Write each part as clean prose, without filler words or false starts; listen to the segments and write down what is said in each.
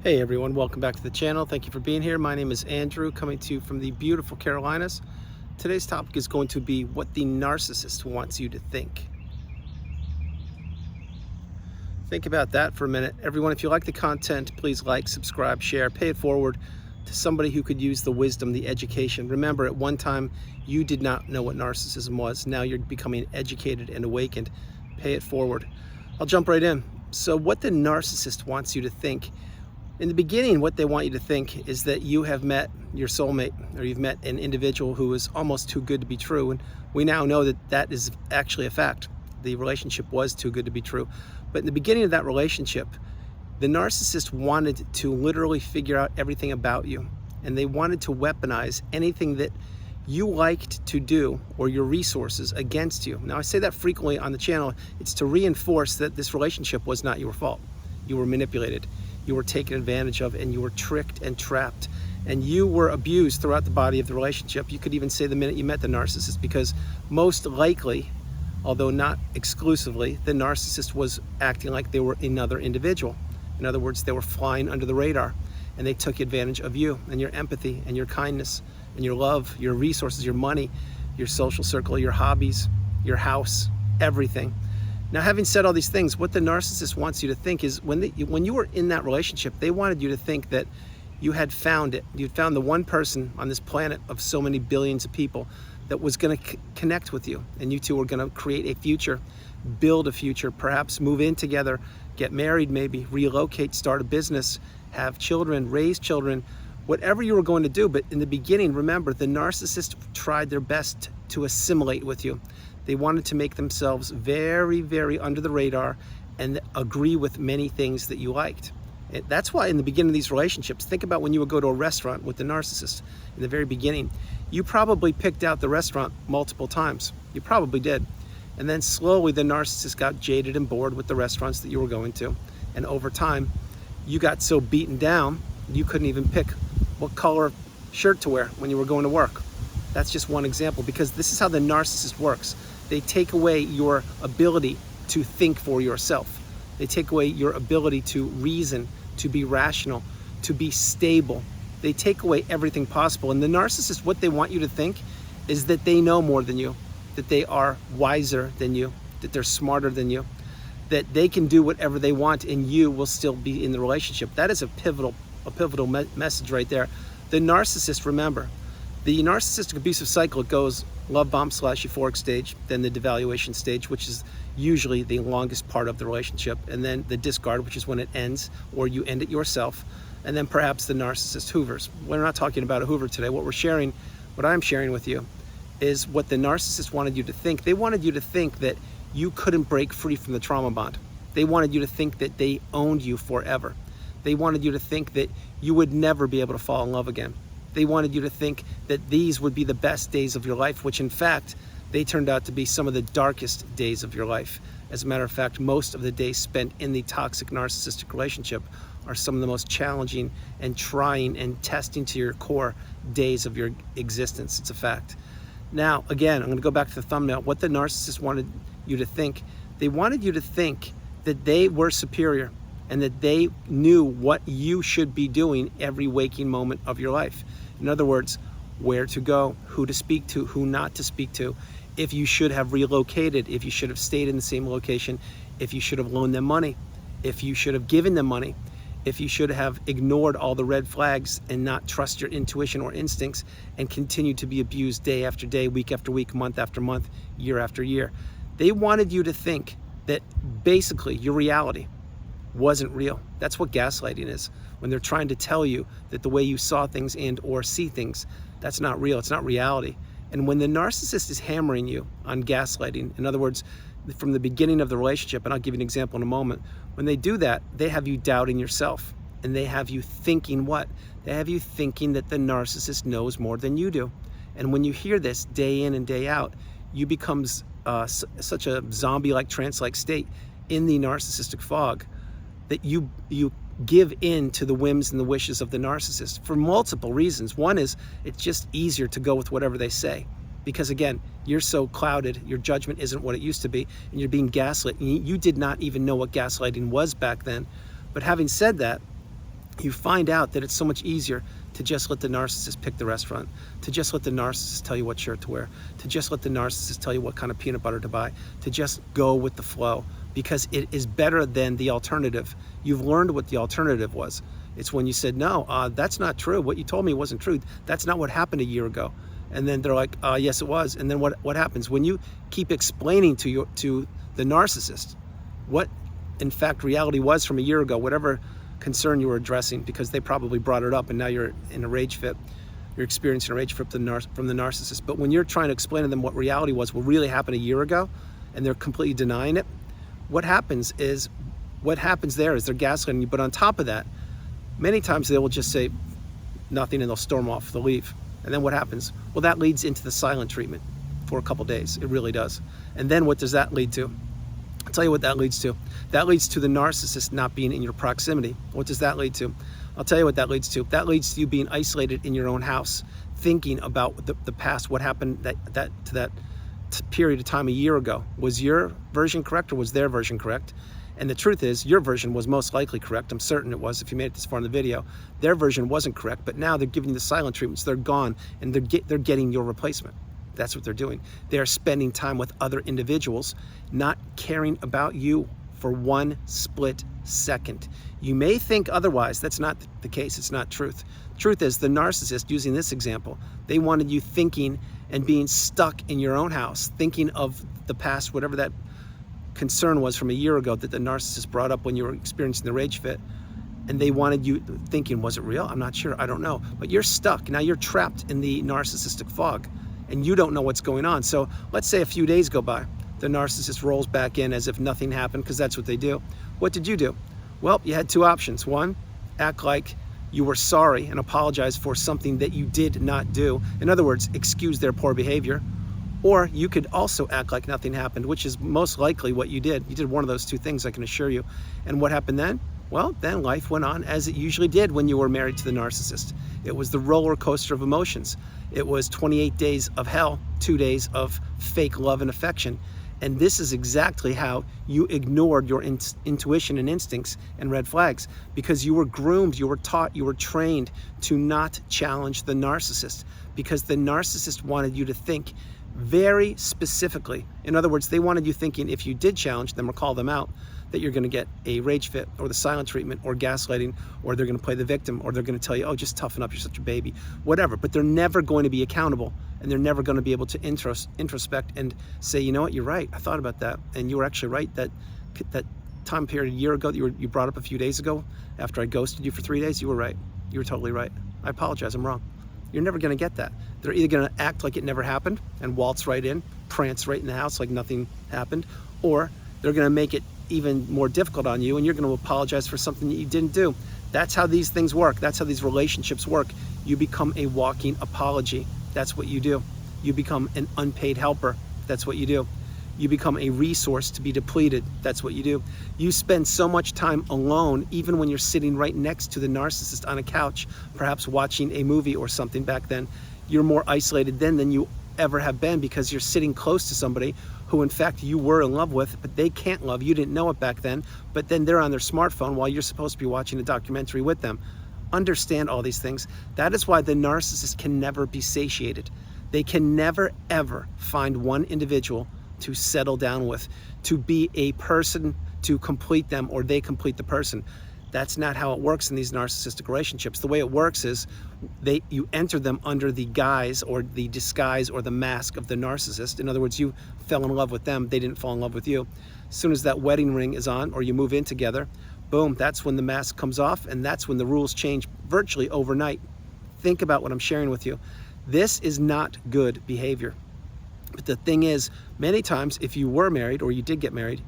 Hey everyone, welcome back to the channel. Thank you for being here. My name is Andrew, coming to you from the beautiful Carolinas. Today's topic is going to be what the narcissist wants you to think. Think about that for a minute. Everyone, if you like the content, please like, subscribe, share, pay it forward to somebody who could use the wisdom, the education. Remember, at one time, you did not know what narcissism was. Now you're becoming educated and awakened. Pay it forward. I'll jump right in. So what the narcissist wants you to think. In the beginning, what they want you to think is that you have met your soulmate, or you've met an individual who is almost too good to be true. And we now know that that is actually a fact. The relationship was too good to be true. But in the beginning of that relationship, the narcissist wanted to literally figure out everything about you. And they wanted to weaponize anything that you liked to do or your resources against you. Now, I say that frequently on the channel. It's to reinforce that this relationship was not your fault. You were manipulated. You were taken advantage of, and you were tricked and trapped, and you were abused throughout the body of the relationship. You could even say the minute you met the narcissist, because most likely, although not exclusively, the narcissist was acting like they were another individual. In other words, they were flying under the radar, and they took advantage of you and your empathy and your kindness and your love, your resources, your money, your social circle, your hobbies, your house, everything. Now, having said all these things, what the narcissist wants you to think is when you were in that relationship, they wanted you to think that you had found it. You'd found the one person on this planet of so many billions of people that was going to connect with you. And you two were going to create a future, build a future, perhaps move in together, get married maybe, relocate, start a business, have children, raise children, whatever you were going to do. But in the beginning, remember, the narcissist tried their best to assimilate with you. They wanted to make themselves very, very under the radar and agree with many things that you liked. And that's why in the beginning of these relationships, think about when you would go to a restaurant with the narcissist. In the very beginning, you probably picked out the restaurant multiple times. You probably did. And then slowly the narcissist got jaded and bored with the restaurants that you were going to. And over time, you got so beaten down, you couldn't even pick what color shirt to wear when you were going to work. That's just one example, because this is how the narcissist works. They take away your ability to think for yourself. They take away your ability to reason, to be rational, to be stable. They take away everything possible. And the narcissist, what they want you to think is that they know more than you, that they are wiser than you, that they're smarter than you, that they can do whatever they want and you will still be in the relationship. That is a pivotal message right there. The narcissist, remember, the narcissistic abusive cycle, it goes love bomb / euphoric stage, then the devaluation stage, which is usually the longest part of the relationship, and then the discard, which is when it ends or you end it yourself, and then perhaps the narcissist hoovers. We're not talking about a hoover today. What I'm sharing with you is what the narcissist wanted you to think. They wanted you to think that you couldn't break free from the trauma bond. They wanted you to think that they owned you forever. They wanted you to think that you would never be able to fall in love again. They wanted you to think that these would be the best days of your life, which in fact, they turned out to be some of the darkest days of your life. As a matter of fact, most of the days spent in the toxic narcissistic relationship are some of the most challenging and trying and testing to your core days of your existence. It's a fact. Now, again, I'm going to go back to the thumbnail. What the narcissist wanted you to think, they wanted you to think that they were superior and that they knew what you should be doing every waking moment of your life. In other words, where to go, who to speak to, who not to speak to, if you should have relocated, if you should have stayed in the same location, if you should have loaned them money, if you should have given them money, if you should have ignored all the red flags and not trust your intuition or instincts and continue to be abused day after day, week after week, month after month, year after year. They wanted you to think that basically your reality wasn't real. That's what gaslighting is. When they're trying to tell you that the way you saw things and or see things, that's not real, it's not reality. And when the narcissist is hammering you on gaslighting, in other words, from the beginning of the relationship, and I'll give you an example in a moment, when they do that, they have you doubting yourself. And they have you thinking what? They have you thinking that the narcissist knows more than you do. And when you hear this day in and day out, you become such a zombie-like, trance-like state in the narcissistic fog that you give in to the whims and the wishes of the narcissist for multiple reasons. One is it's just easier to go with whatever they say. Because again, you're so clouded, your judgment isn't what it used to be, and you're being gaslit. And you did not even know what gaslighting was back then. But having said that, you find out that it's so much easier to just let the narcissist pick the restaurant, to just let the narcissist tell you what shirt to wear, to just let the narcissist tell you what kind of peanut butter to buy, to just go with the flow, because it is better than the alternative. You've learned what the alternative was. It's when you said, no, that's not true. What you told me wasn't true. That's not what happened a year ago. And then they're like, yes, it was. And then what happens? When you keep explaining to the narcissist what, in fact, reality was from a year ago, whatever concern you were addressing, because they probably brought it up and now you're in a rage fit. You're experiencing a rage fit from the narcissist. But when you're trying to explain to them what reality was, what really happened a year ago, and they're completely denying it, what happens there is they're gaslighting you. But on top of that, many times they will just say nothing and they'll storm off, they'll leave. And then what happens? Well, that leads into the silent treatment for a couple days. It really does. And then what does that lead to? I'll tell you what that leads to. That leads to the narcissist not being in your proximity. What does that lead to? I'll tell you what that leads to. That leads to you being isolated in your own house, thinking about the past, what happened to that period of time a year ago. Was your version correct or was their version correct? And the truth is, your version was most likely correct. I'm certain it was if you made it this far in the video. Their version wasn't correct, but now they're giving you the silent treatments. They're gone, and they're getting your replacement. That's what they're doing. They're spending time with other individuals, not caring about you for one split second. You may think otherwise. That's not the case. It's not truth. Truth is, the narcissist, using this example, they wanted you thinking and being stuck in your own house, thinking of the past, whatever that concern was from a year ago that the narcissist brought up when you were experiencing the rage fit. And they wanted you thinking, was it real? I'm not sure. I don't know. But you're stuck. Now you're trapped in the narcissistic fog and you don't know what's going on. So let's say a few days go by. The narcissist rolls back in as if nothing happened, because that's what they do. What did you do? Well, you had two options. One, act like you were sorry and apologize for something that you did not do. In other words, excuse their poor behavior. Or you could also act like nothing happened, which is most likely what you did. You did one of those two things, I can assure you. And what happened then? Well, then life went on as it usually did when you were married to the narcissist. It was the roller coaster of emotions. It was 28 days of hell, 2 days of fake love and affection. And this is exactly how you ignored your intuition and instincts and red flags, because you were groomed, you were taught, you were trained to not challenge the narcissist, because the narcissist wanted you to think very specifically. In other words, they wanted you thinking if you did challenge them or call them out, that you're going to get a rage fit or the silent treatment or gaslighting, or they're going to play the victim, or they're going to tell you, oh, just toughen up, you're such a baby, whatever. But they're never going to be accountable, and they're never going to be able to introspect and say, you know what, you're right, I thought about that, and you were actually right. That time period a year ago that you brought up a few days ago after I ghosted you for 3 days, you were right. You were totally right. I apologize, I'm wrong. You're never going to get that. They're either going to act like it never happened and waltz right in, prance right in the house like nothing happened, or they're going to make it even more difficult on you, and you're going to apologize for something that you didn't do. That's how these things work. That's how these relationships work. You become a walking apology. That's what you do. You become an unpaid helper. That's what you do. You become a resource to be depleted. That's what you do. You spend so much time alone, even when you're sitting right next to the narcissist on a couch, perhaps watching a movie or something back then. You're more isolated then than you ever have been, because you're sitting close to somebody who in fact you were in love with, but they can't love. You didn't know it back then, but then they're on their smartphone while you're supposed to be watching a documentary with them. Understand all these things. That is why the narcissist can never be satiated. They can never ever find one individual to settle down with, to be a person to complete them, or they complete the person. That's not how it works in these narcissistic relationships. The way it works is you enter them under the guise or the disguise or the mask of the narcissist. In other words, you fell in love with them, they didn't fall in love with you. As soon as that wedding ring is on, or you move in together, boom, that's when the mask comes off, and that's when the rules change virtually overnight. Think about what I'm sharing with you. This is not good behavior. But the thing is, many times if you were married or you did get married,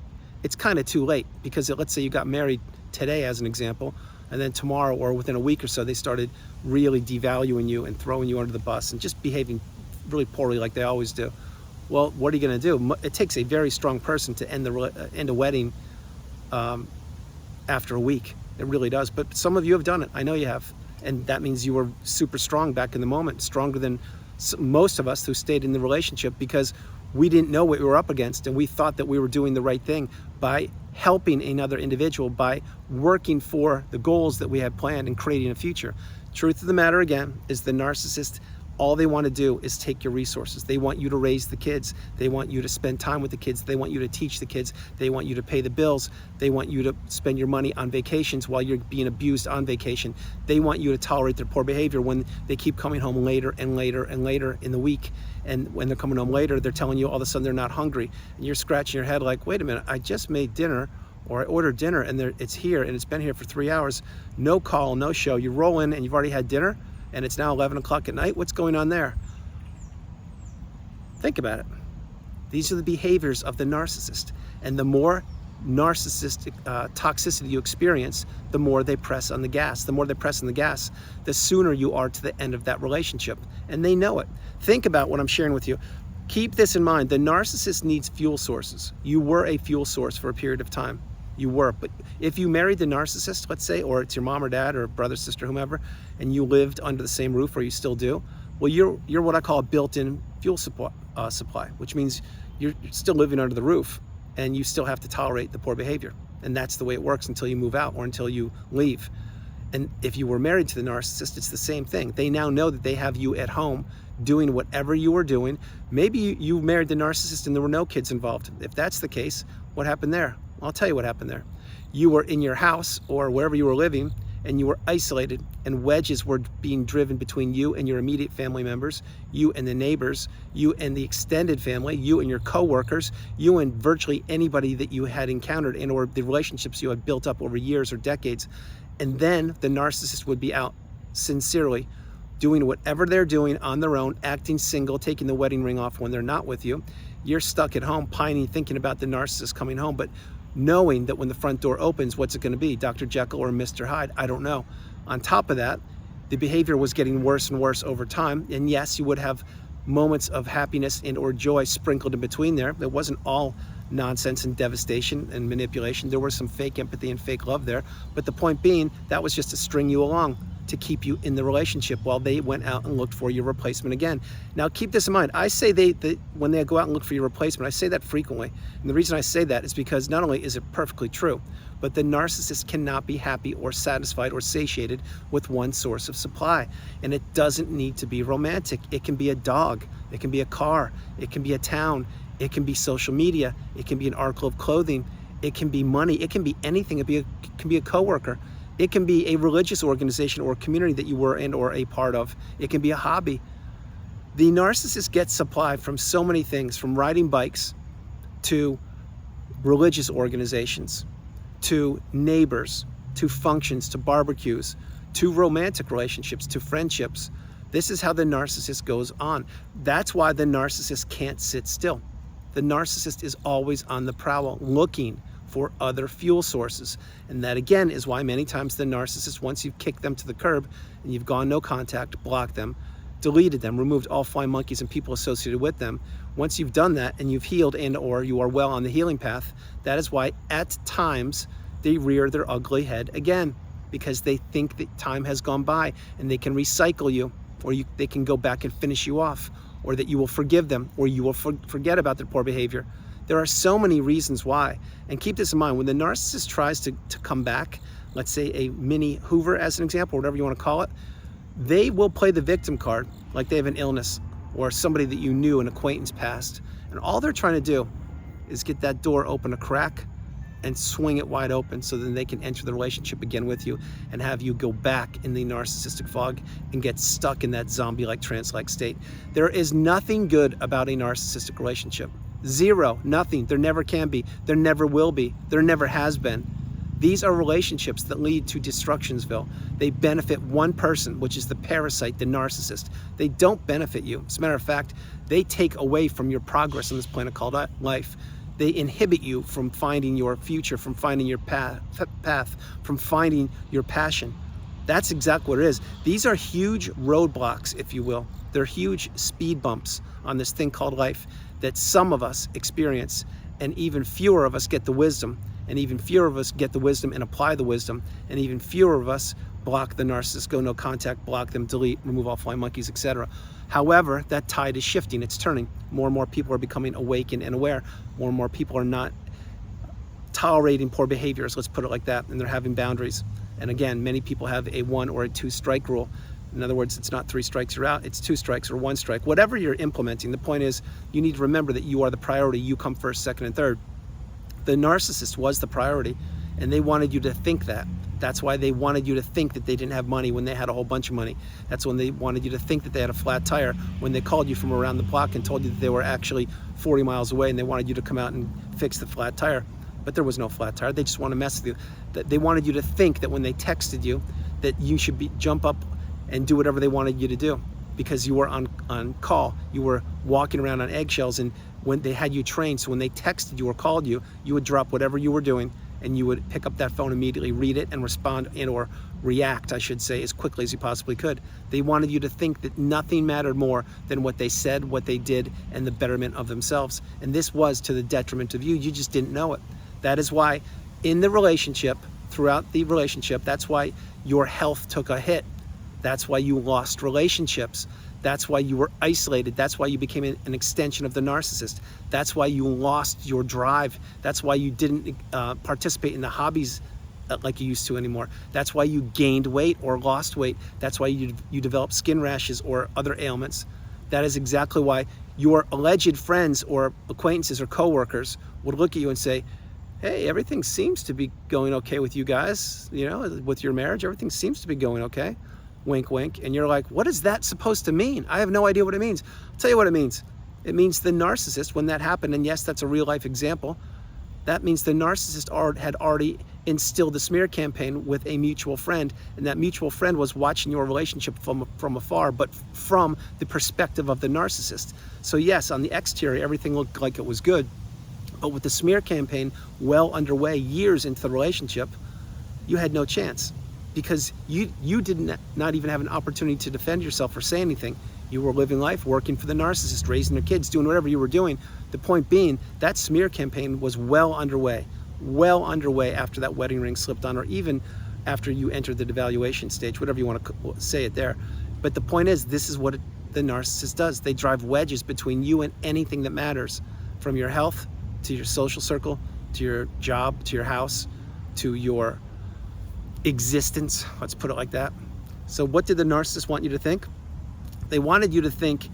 it's kind of too late, because let's say you got married today as an example, and then tomorrow or within a week or so they started really devaluing you and throwing you under the bus and just behaving really poorly like they always do. Well, what are you going to do? It takes a very strong person to end a wedding after a week. It really does. But some of you have done it. I know you have. And that means you were super strong back in the moment, stronger than most of us who stayed in the relationship, because we didn't know what we were up against, and we thought that we were doing the right thing by helping another individual by working for the goals that we had planned and creating a future. Truth of the matter, again, is the narcissist, all they want to do is take your resources. They want you to raise the kids. They want you to spend time with the kids. They want you to teach the kids. They want you to pay the bills. They want you to spend your money on vacations while you're being abused on vacation. They want you to tolerate their poor behavior when they keep coming home later and later and later in the week. And when they're coming home later, they're telling you all of a sudden they're not hungry. And you're scratching your head like, wait a minute, I just made dinner, or I ordered dinner and it's here and it's been here for 3 hours. No call, no show. You roll in and you've already had dinner and it's now 11 o'clock at night. What's going on there? Think about it. These are the behaviors of the narcissist. And the more narcissistic toxicity you experience, the more they press on the gas. The more they press on the gas, the sooner you are to the end of that relationship. And they know it. Think about what I'm sharing with you. Keep this in mind. The narcissist needs fuel sources. You were a fuel source for a period of time. You were. But if you married the narcissist, let's say, or it's your mom or dad or brother, sister, whomever, and you lived under the same roof, or you still do, well, you're what I call a built-in fuel supply, which means you're still living under the roof and you still have to tolerate the poor behavior. And that's the way it works until you move out or until you leave. And if you were married to the narcissist, it's the same thing. They now know that they have you at home doing whatever you were doing. Maybe you married the narcissist and there were no kids involved. If that's the case, what happened there? I'll tell you what happened there. You were in your house or wherever you were living and you were isolated, and wedges were being driven between you and your immediate family members, you and the neighbors, you and the extended family, you and your coworkers, you and virtually anybody that you had encountered and or the relationships you had built up over years or decades. And then the narcissist would be out sincerely doing whatever they're doing on their own, acting single, taking the wedding ring off when they're not with you. You're stuck at home pining, thinking about the narcissist coming home, but knowing that when the front door opens, what's it going to be? Dr. Jekyll or Mr. Hyde? I don't know. On top of that, the behavior was getting worse and worse over time. And yes, you would have moments of happiness and or joy sprinkled in between there. It wasn't all nonsense and devastation and manipulation. There was some fake empathy and fake love there. But the point being, that was just to string you along, to keep you in the relationship while they went out and looked for your replacement again. Now keep this in mind. I say when they go out and look for your replacement, I say that frequently. And the reason I say that is because not only is it perfectly true, but the narcissist cannot be happy or satisfied or satiated with one source of supply. And it doesn't need to be romantic. It can be a dog, it can be a car, it can be a town, it can be social media, it can be an article of clothing, it can be money, it can be anything. It can be a coworker. It can be a religious organization or a community that you were in or a part of. It can be a hobby. The narcissist gets supply from so many things, from riding bikes to religious organizations, to neighbors, to functions, to barbecues, to romantic relationships, to friendships. This is how the narcissist goes on. That's why the narcissist can't sit still. The narcissist is always on the prowl, looking for other fuel sources. And that again is why many times the narcissist, once you've kicked them to the curb and you've gone no contact, blocked them, deleted them, removed all flying monkeys and people associated with them, once you've done that and you've healed and or you are well on the healing path, that is why at times they rear their ugly head again, because they think that time has gone by and they can recycle you, or they can go back and finish you off, or that you will forgive them, or you will forget about their poor behavior. There are so many reasons why. And keep this in mind, when the narcissist tries to come back, let's say a mini Hoover as an example, whatever you want to call it, they will play the victim card like they have an illness or somebody that you knew, an acquaintance passed. And all they're trying to do is get that door open a crack and swing it wide open so then they can enter the relationship again with you and have you go back in the narcissistic fog and get stuck in that zombie-like trance-like state. There is nothing good about a narcissistic relationship. Zero, nothing. There never can be. There never will be. There never has been. These are relationships that lead to destructionsville. They benefit one person, which is the parasite, the narcissist. They don't benefit you. As a matter of fact, they take away from your progress on this planet called life. They inhibit you from finding your future, from finding your path, from finding your passion. That's exactly what it is. These are huge roadblocks, if you will. They're huge speed bumps on this thing called life that some of us experience, and even fewer of us get the wisdom, and even fewer of us get the wisdom and apply the wisdom, and even fewer of us block the narcissist, go no contact, block them, delete, remove all flying monkeys, etc. However, that tide is shifting, it's turning. More and more people are becoming awakened and aware. More and more people are not tolerating poor behaviors, let's put it like that, and they're having boundaries. And again, many people have a 1 or a 2 strike rule. In other words, it's not 3 strikes you're out, it's 2 strikes or 1 strike. Whatever you're implementing, the point is you need to remember that you are the priority. You come first, second, and third. The narcissist was the priority, and they wanted you to think that. That's why they wanted you to think that they didn't have money when they had a whole bunch of money. That's when they wanted you to think that they had a flat tire when they called you from around the block and told you that they were actually 40 miles away, and they wanted you to come out and fix the flat tire. But there was no flat tire. They just want to mess with you. They wanted you to think that when they texted you that you should jump up and do whatever they wanted you to do because you were on call. You were walking around on eggshells, and when they had you trained, so when they texted you or called you, you would drop whatever you were doing and you would pick up that phone immediately, read it, and respond or react, I should say, as quickly as you possibly could. They wanted you to think that nothing mattered more than what they said, what they did, and the betterment of themselves. And this was to the detriment of you. You just didn't know it. That is why in the relationship, throughout the relationship, that's why your health took a hit. That's why you lost relationships. That's why you were isolated. That's why you became an extension of the narcissist. That's why you lost your drive. That's why you didn't participate in the hobbies like you used to anymore. That's why you gained weight or lost weight. That's why you developed skin rashes or other ailments. That is exactly why your alleged friends or acquaintances or coworkers would look at you and say, hey, everything seems to be going okay with you guys, you know, with your marriage, everything seems to be going okay. Wink, wink. And you're like, what is that supposed to mean? I have no idea what it means. I'll tell you what it means. It means the narcissist, when that happened, and yes, that's a real life example, that means the narcissist had already instilled the smear campaign with a mutual friend, and that mutual friend was watching your relationship from afar, but from the perspective of the narcissist. So yes, on the exterior, everything looked like it was good, but with the smear campaign well underway, years into the relationship, you had no chance. Because you did not even have an opportunity to defend yourself or say anything. You were living life, working for the narcissist, raising their kids, doing whatever you were doing. The point being, that smear campaign was well underway after that wedding ring slipped on, or even after you entered the devaluation stage, whatever you want to say it there. But the point is, this is what the narcissist does. They drive wedges between you and anything that matters, from your health to your social circle, to your job, to your house, to your existence, let's put it like that. So what did the narcissist want you to think? They wanted you to think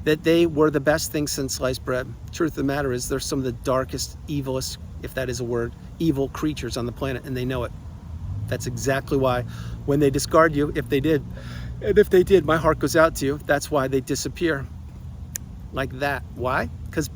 that they were the best thing since sliced bread. Truth of the matter is, they're some of the darkest, evilest, if that is a word, evil creatures on the planet, and they know it. That's exactly why when they discard you, if they did, and if they did, my heart goes out to you. That's why they disappear like that. Why? Because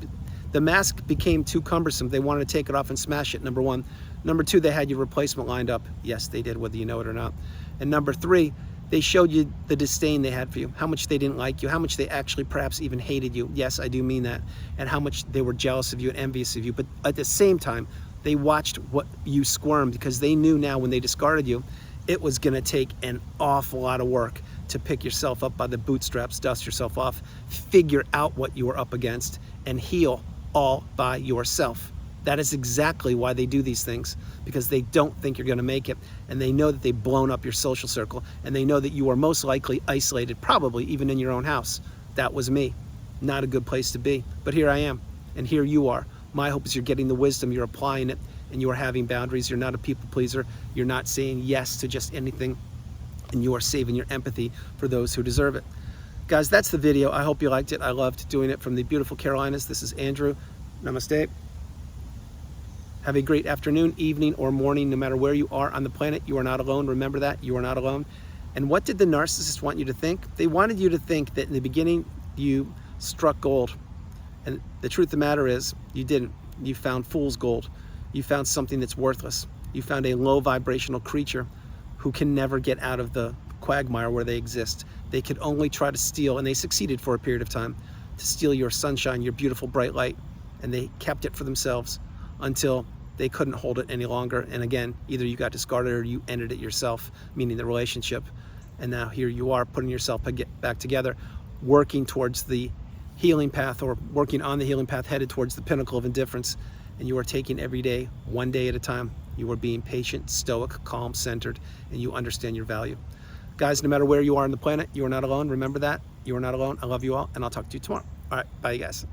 the mask became too cumbersome. They wanted to take it off and smash it, number one. Number two, they had your replacement lined up. Yes, they did, whether you know it or not. And number three, they showed you the disdain they had for you, how much they didn't like you, how much they actually perhaps even hated you. Yes, I do mean that. And how much they were jealous of you and envious of you. But at the same time, they watched what you squirmed, because they knew now when they discarded you, it was going to take an awful lot of work to pick yourself up by the bootstraps, dust yourself off, figure out what you were up against, and heal all by yourself. That is exactly why they do these things, because they don't think you're going to make it, and they know that they've blown up your social circle, and they know that you are most likely isolated, probably even in your own house. That was me. Not a good place to be, but here I am, and here you are. My hope is you're getting the wisdom, you're applying it, and you are having boundaries. You're not a people pleaser. You're not saying yes to just anything, and you are saving your empathy for those who deserve it. Guys, that's the video. I hope you liked it. I loved doing it from the beautiful Carolinas. This is Andrew. Namaste. Have a great afternoon, evening, or morning, no matter where you are on the planet. You are not alone. Remember that. You are not alone. And what did the narcissist want you to think? They wanted you to think that in the beginning you struck gold. And the truth of the matter is, you didn't. You found fool's gold. You found something that's worthless. You found a low vibrational creature who can never get out of the quagmire where they exist. They could only try to steal, and they succeeded for a period of time, to steal your sunshine, your beautiful bright light. And they kept it for themselves until they couldn't hold it any longer. And again, either you got discarded or you ended it yourself, meaning the relationship. And now here you are, putting yourself back together, working towards the healing path, or working on the healing path, headed towards the pinnacle of indifference. And you are taking every day, one day at a time. You are being patient, stoic, calm, centered, and you understand your value. Guys, no matter where you are on the planet, you are not alone. Remember that. You are not alone. I love you all, and I'll talk to you tomorrow. All right, bye, you guys.